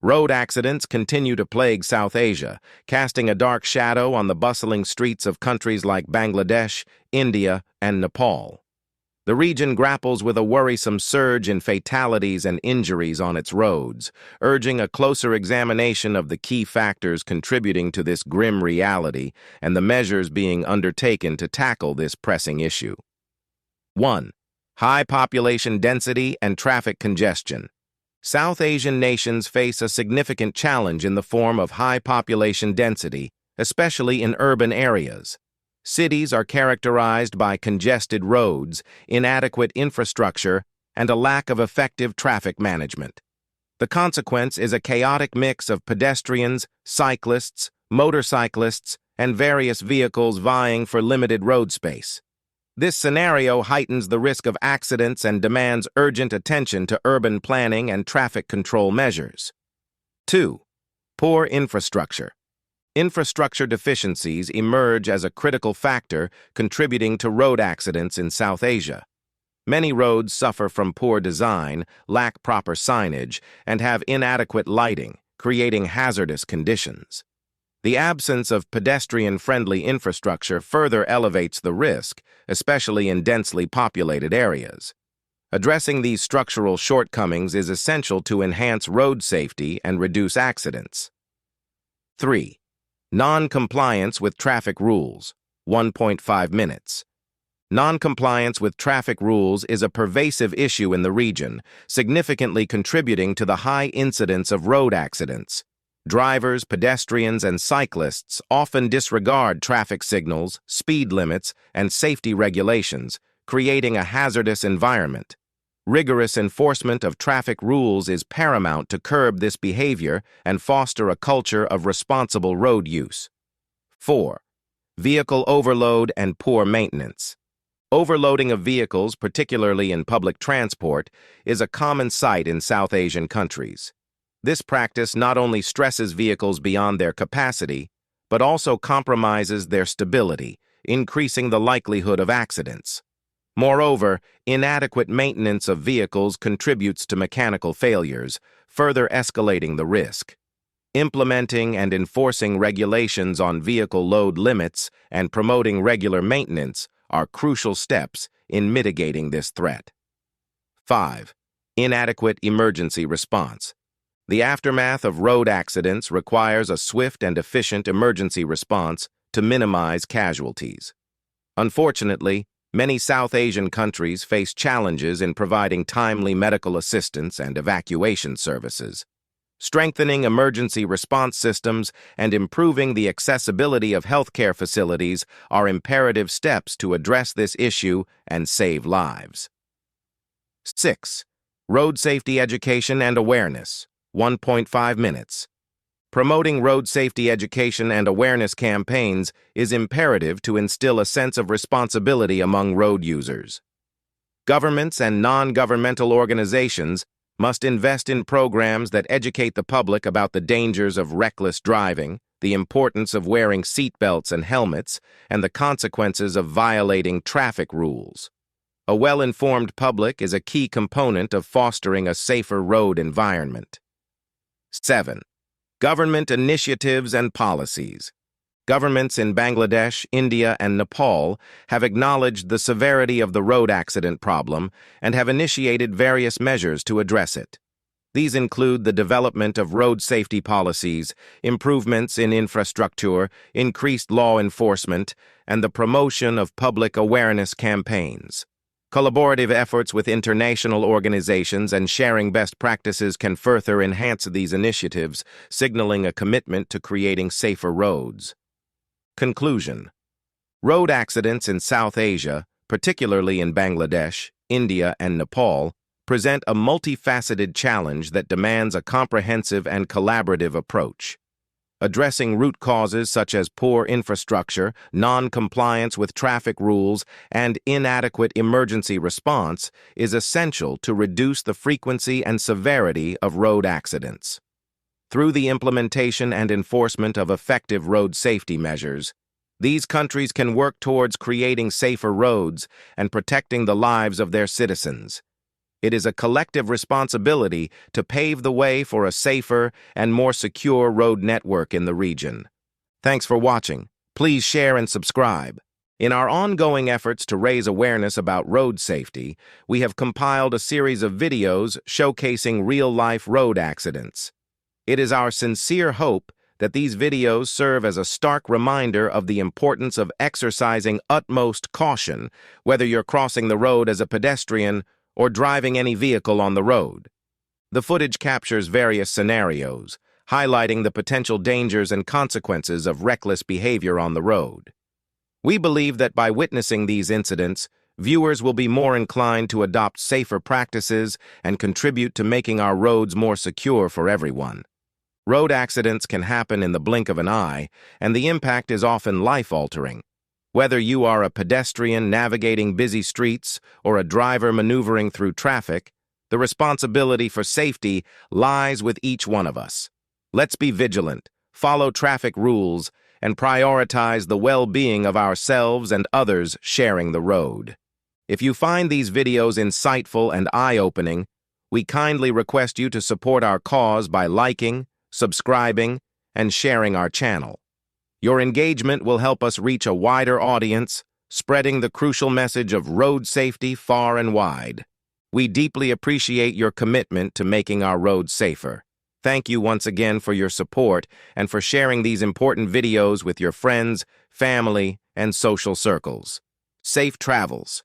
Road accidents continue to plague South Asia, casting a dark shadow on the bustling streets of countries like Bangladesh, India, and Nepal. The region grapples with a worrisome surge in fatalities and injuries on its roads, urging a closer examination of the key factors contributing to this grim reality and the measures being undertaken to tackle this pressing issue. 1. High population density and traffic congestion. South Asian nations face a significant challenge in the form of high population density, especially in urban areas. Cities are characterized by congested roads, inadequate infrastructure, and a lack of effective traffic management. The consequence is a chaotic mix of pedestrians, cyclists, motorcyclists, and various vehicles vying for limited road space. This scenario heightens the risk of accidents and demands urgent attention to urban planning and traffic control measures. 2. Poor infrastructure. Infrastructure deficiencies emerge as a critical factor contributing to road accidents in South Asia. Many roads suffer from poor design, lack proper signage, and have inadequate lighting, creating hazardous conditions. The absence of pedestrian-friendly infrastructure further elevates the risk, especially in densely populated areas. Addressing these structural shortcomings is essential to enhance road safety and reduce accidents. 3. Non-compliance with traffic rules, 1.5 minutes. Non-compliance with traffic rules is a pervasive issue in the region, significantly contributing to the high incidence of road accidents. Drivers, pedestrians, and cyclists often disregard traffic signals, speed limits, and safety regulations, creating a hazardous environment. Rigorous enforcement of traffic rules is paramount to curb this behavior and foster a culture of responsible road use. 4. Vehicle overload and poor maintenance. Overloading of vehicles, particularly in public transport, is a common sight in South Asian countries. This practice not only stresses vehicles beyond their capacity, but also compromises their stability, increasing the likelihood of accidents. Moreover, inadequate maintenance of vehicles contributes to mechanical failures, further escalating the risk. Implementing and enforcing regulations on vehicle load limits and promoting regular maintenance are crucial steps in mitigating this threat. 5. Inadequate emergency response. The aftermath of road accidents requires a swift and efficient emergency response to minimize casualties. Unfortunately, many South Asian countries face challenges in providing timely medical assistance and evacuation services. Strengthening emergency response systems and improving the accessibility of healthcare facilities are imperative steps to address this issue and save lives. 6. Road safety education and awareness, 1.5 minutes. Promoting road safety education and awareness campaigns is imperative to instill a sense of responsibility among road users. Governments and non-governmental organizations must invest in programs that educate the public about the dangers of reckless driving, the importance of wearing seatbelts and helmets, and the consequences of violating traffic rules. A well-informed public is a key component of fostering a safer road environment. 7. Government initiatives and policies. Governments in Bangladesh, India, and Nepal have acknowledged the severity of the road accident problem and have initiated various measures to address it. These include the development of road safety policies, improvements in infrastructure, increased law enforcement, and the promotion of public awareness campaigns. Collaborative efforts with international organizations and sharing best practices can further enhance these initiatives, signaling a commitment to creating safer roads. Conclusion. Road accidents in South Asia, particularly in Bangladesh, India, and Nepal, present a multifaceted challenge that demands a comprehensive and collaborative approach. Addressing root causes such as poor infrastructure, non-compliance with traffic rules, and inadequate emergency response is essential to reduce the frequency and severity of road accidents. Through the implementation and enforcement of effective road safety measures, these countries can work towards creating safer roads and protecting the lives of their citizens. It is a collective responsibility to pave the way for a safer and more secure road network in the region. Thanks for watching. Please share and subscribe. In our ongoing efforts to raise awareness about road safety, we have compiled a series of videos showcasing real-life road accidents. It is our sincere hope that these videos serve as a stark reminder of the importance of exercising utmost caution, whether you're crossing the road as a pedestrian or driving any vehicle on the road. The footage captures various scenarios, highlighting the potential dangers and consequences of reckless behavior on the road. We believe that by witnessing these incidents, viewers will be more inclined to adopt safer practices and contribute to making our roads more secure for everyone. Road accidents can happen in the blink of an eye, and the impact is often life-altering. Whether you are a pedestrian navigating busy streets or a driver maneuvering through traffic, the responsibility for safety lies with each one of us. Let's be vigilant, follow traffic rules, and prioritize the well-being of ourselves and others sharing the road. If you find these videos insightful and eye-opening, we kindly request you to support our cause by liking, subscribing, and sharing our channel. Your engagement will help us reach a wider audience, spreading the crucial message of road safety far and wide. We deeply appreciate your commitment to making our roads safer. Thank you once again for your support and for sharing these important videos with your friends, family, and social circles. Safe travels.